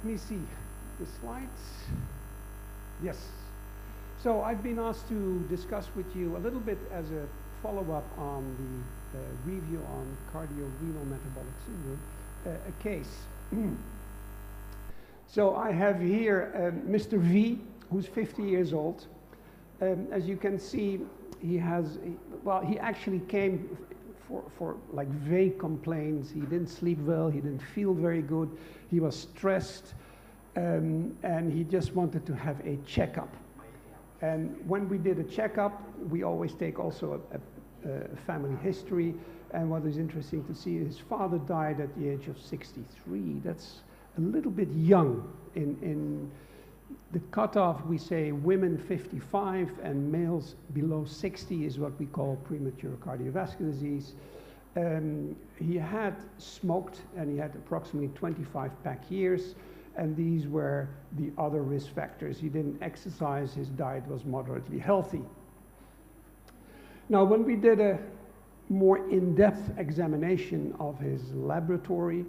let me see the slides. Yes. So I've been asked to discuss with you a little bit as a follow-up on the review on cardiorenal metabolic syndrome, a case. So I have here Mr. V, who's 50 years old. As you can see, he has, well, he actually came for like vague complaints. He didn't sleep well, he didn't feel very good, he was stressed, and he just wanted to have a checkup. And when we did a checkup, we always take also a family history, and what is interesting to see, his father died at the age of 63. That's a little bit young. In the cutoff, we say women 55 and males below 60 is what we call premature cardiovascular disease. He had smoked, and he had approximately 25 pack years, and these were the other risk factors. He didn't exercise, his diet was moderately healthy. Now, when we did a more in-depth examination of his laboratory,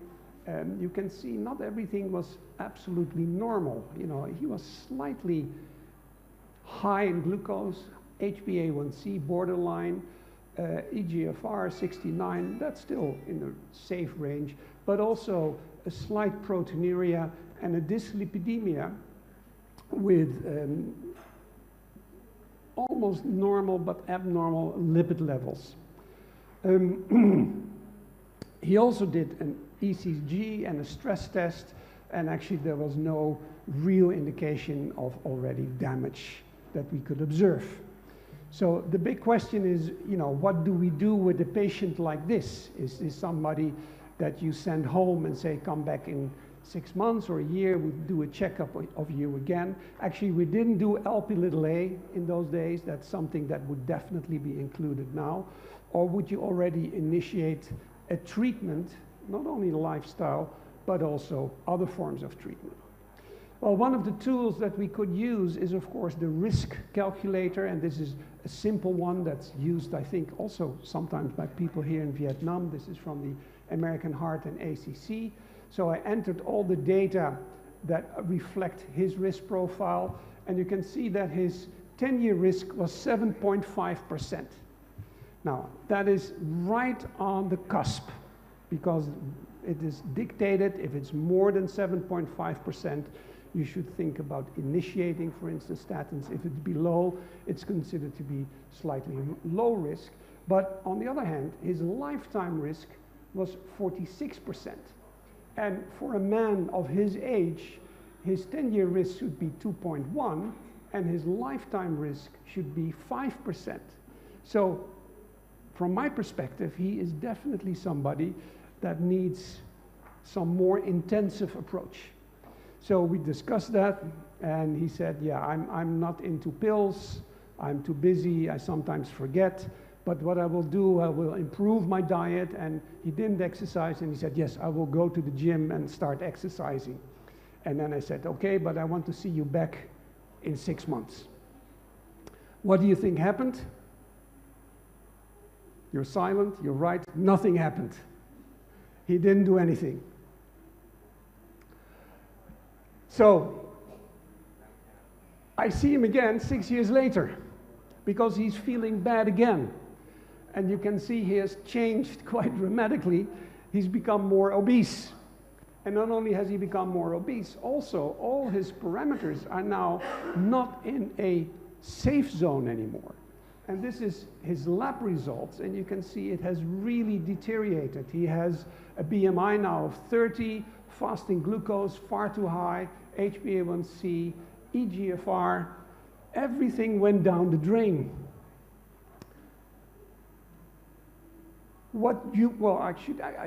you can see not everything was absolutely normal. You know, he was slightly high in glucose, HbA1c borderline, eGFR 69, that's still in the safe range, but also a slight proteinuria and a dyslipidemia with almost normal but abnormal lipid levels. He also did an ECG and a stress test, and actually there was no real indication of already damage that we could observe. So the big question is, you know, what do we do with a patient like this? Is this somebody that you send home and say, come back in 6 months or a year, we do a checkup of you again? Actually, we didn't do Lp(a) in those days. That's something that would definitely be included now. Or would you already initiate a treatment, not only lifestyle, but also other forms of treatment? Well, one of the tools that we could use is, of course, the risk calculator, and this is a simple one that's used, I think, also sometimes by people here in Vietnam. This is from the American Heart and ACC. So I entered all the data that reflect his risk profile, and you can see that his 10-year risk was 7.5%. Now, that is right on the cusp, because it is dictated, if it's more than 7.5%, you should think about initiating, for instance, statins. If it's below, it's considered to be slightly low risk. But on the other hand, his lifetime risk was 46%. And for a man of his age, his 10-year risk should be 2.1, and his lifetime risk should be 5%. So from my perspective, he is definitely somebody that needs some more intensive approach. So we discussed that, and he said, yeah, I'm not into pills, I'm too busy, I sometimes forget, but what I will do, I will improve my diet. And he didn't exercise, and he said, yes, I will go to the gym and start exercising. And then I said, okay, but I want to see you back in 6 months. What do you think happened? You're silent, you're right, nothing happened. He didn't do anything. So I see him again 6 years later, because he's feeling bad again. And you can see he has changed quite dramatically. He's become more obese. And not only has he become more obese, also all his parameters are now not in a safe zone anymore. And this is his lab results, and you can see it has really deteriorated. He has a BMI now of 30, fasting glucose far too high, HbA1c, eGFR, everything went down the drain. Well, I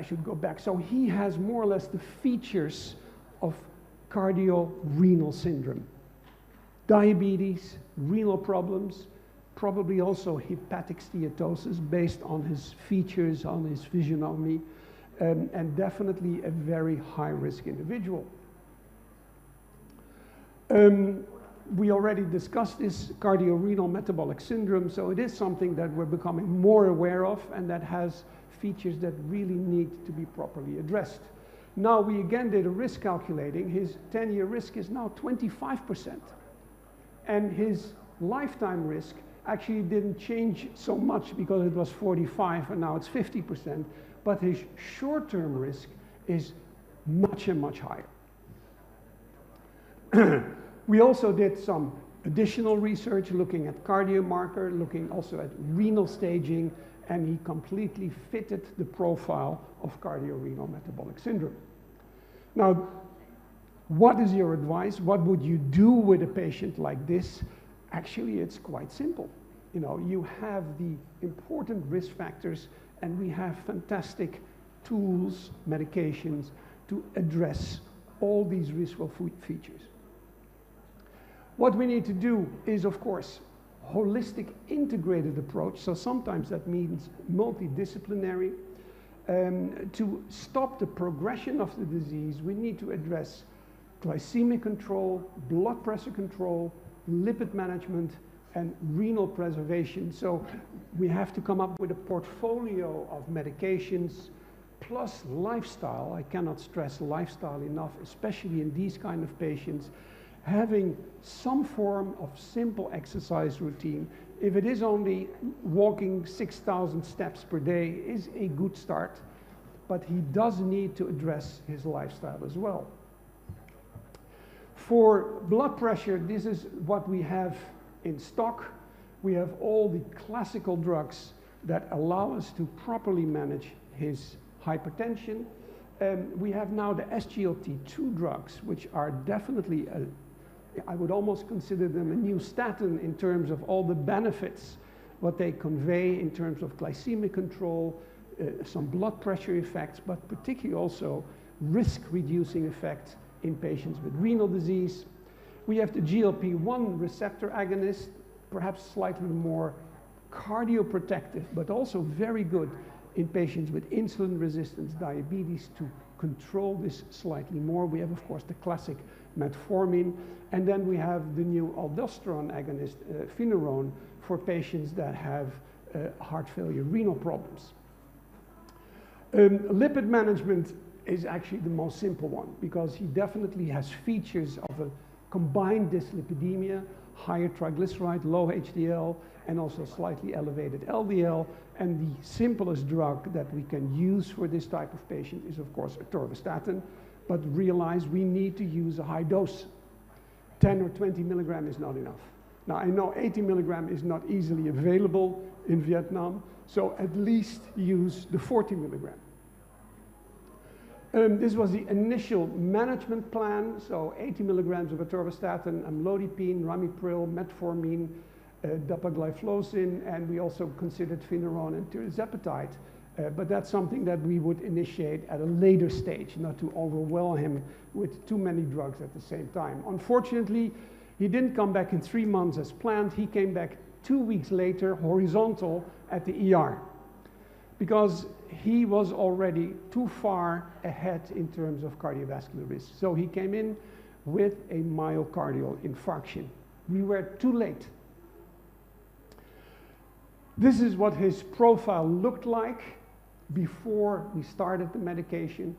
should go back. So he has more or less the features of cardiorenal syndrome. Diabetes, renal problems, probably also hepatic steatosis based on his features, on his physiognomy, and definitely a very high-risk individual. We already discussed this cardiorenal metabolic syndrome, so it is something that we're becoming more aware of, and that has features that really need to be properly addressed. Now we again did a risk calculating. His 10-year risk is now 25%. And his lifetime risk actually didn't change so much because it was 45 and now it's 50%. But his short-term risk is much and much higher. We also did some additional research looking at cardiomarker, looking also at renal staging, and he completely fitted the profile of cardiorenal metabolic syndrome. Now, what is your advice? What would you do with a patient like this? Actually, it's quite simple. You know, you have the important risk factors, and we have fantastic tools, medications to address all these riskful features. What we need to do is, of course, holistic integrated approach. So sometimes that means multidisciplinary. To stop the progression of the disease, we need to address glycemic control, blood pressure control, lipid management, and renal preservation. So we have to come up with a portfolio of medications plus lifestyle. I cannot stress lifestyle enough, especially in these kind of patients. Having some form of simple exercise routine, if it is only walking 6,000 steps per day, is a good start, but he does need to address his lifestyle as well. For blood pressure, this is what we have in stock. We have all the classical drugs that allow us to properly manage his hypertension. We have now the SGLT2 drugs, which are definitely I would almost consider them a new statin in terms of all the benefits, what they convey in terms of glycemic control, some blood pressure effects, but particularly also risk-reducing effects in patients with renal disease. We have the GLP-1 receptor agonist, perhaps slightly more cardioprotective, but also very good in patients with insulin resistance, diabetes, to control this slightly more. We have, of course, the classic metformin, and then we have the new aldosterone agonist, Fineron, for patients that have heart failure, renal problems. Lipid management is actually the most simple one because he definitely has features of a combined dyslipidemia, higher triglyceride, low HDL, and also slightly elevated LDL. And the simplest drug that we can use for this type of patient is, of course, atorvastatin. But realize we need to use a high dose. 10 or 20 milligram is not enough. Now, I know 80 milligram is not easily available in Vietnam, so at least use the 40 milligram. This was the initial management plan, so 80 milligrams of atorvastatin, amlodipine, ramipril, metformin, dapagliflozin, and we also considered Fineron and tirzepatide. But that's something that we would initiate at a later stage, not to overwhelm him with too many drugs at the same time. Unfortunately, he didn't come back in 3 months as planned. He came back 2 weeks later, horizontal, at the ER, because he was already too far ahead in terms of cardiovascular risk. So he came in with a myocardial infarction. We were too late. This is what his profile looked like before we started the medication.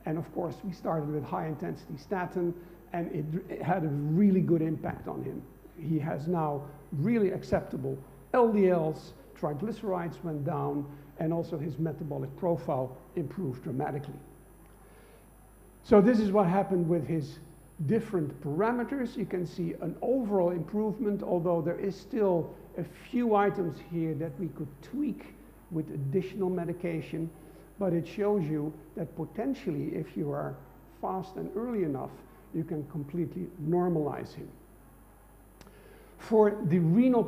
And of course, we started with high intensity statin, and it had a really good impact on him. He has now really acceptable LDLs, triglycerides went down, and also his metabolic profile improved dramatically. So this is what happened with his different parameters. You can see an overall improvement, although there is still a few items here that we could tweak with additional medication, but it shows you that potentially, if you are fast and early enough, you can completely normalize him. For the renal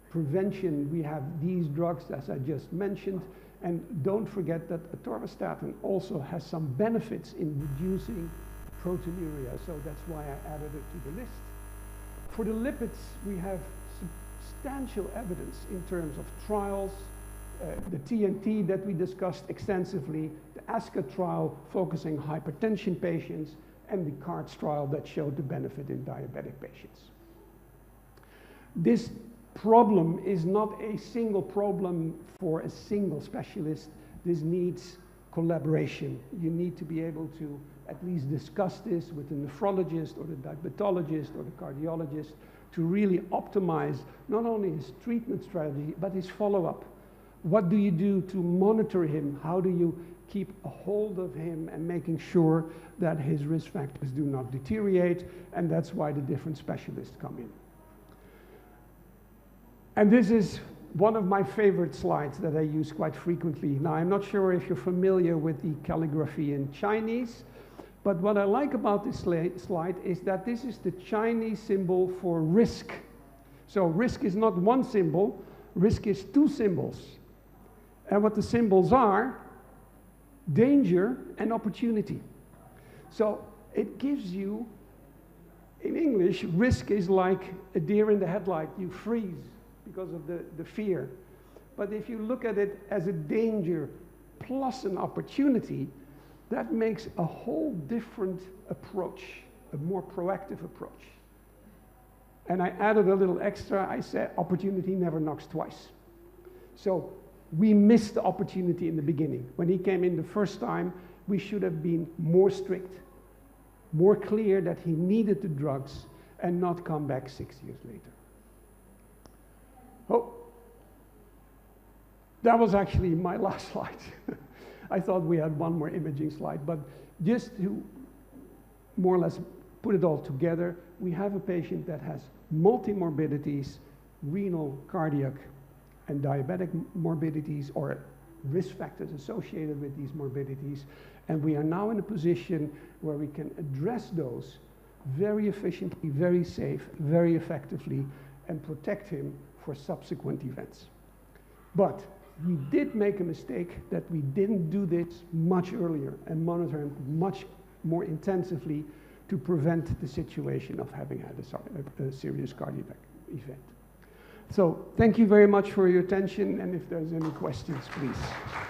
prevention, we have these drugs, as I just mentioned, and don't forget that atorvastatin also has some benefits in reducing proteinuria, so that's why I added it to the list. For the lipids, we have substantial evidence in terms of trials, the TNT that we discussed extensively, the ASCA trial focusing hypertension patients, and the CARDS trial that showed the benefit in diabetic patients. This problem is not a single problem for a single specialist. this needs collaboration. You need to be able to at least discuss this with the nephrologist or the diabetologist or the cardiologist to really optimize not only his treatment strategy, but his follow-up. What do you do to monitor him? How do you keep a hold of him and making sure that his risk factors do not deteriorate? And that's why the different specialists come in. And this is one of my favorite slides that I use quite frequently. Now, I'm not sure if you're familiar with the calligraphy in Chinese, but what I like about this slide is that this is the Chinese symbol for risk. So risk is not one symbol, risk is two symbols. And what the symbols are, danger and opportunity. So it gives you, in English, risk is like a deer in the headlight. You freeze because of the fear. But if you look at it as a danger plus an opportunity, that makes a whole different approach, a more proactive approach. And I added a little extra. I said opportunity never knocks twice. So we missed the opportunity in the beginning. When he came in the first time, we should have been more strict, more clear that he needed the drugs and not come back 6 years later. Oh, that was actually my last slide. I thought we had one more imaging slide, but just to more or less put it all together, we have a patient that has multimorbidities, renal, cardiac, and diabetic morbidities or risk factors associated with these morbidities. And we are now in a position where we can address those very efficiently, very safe, very effectively, and protect him for subsequent events. But we did make a mistake that we didn't do this much earlier and monitor him much more intensively to prevent the situation of having had a serious cardiac event. So thank you very much for your attention, and if there's any questions, please.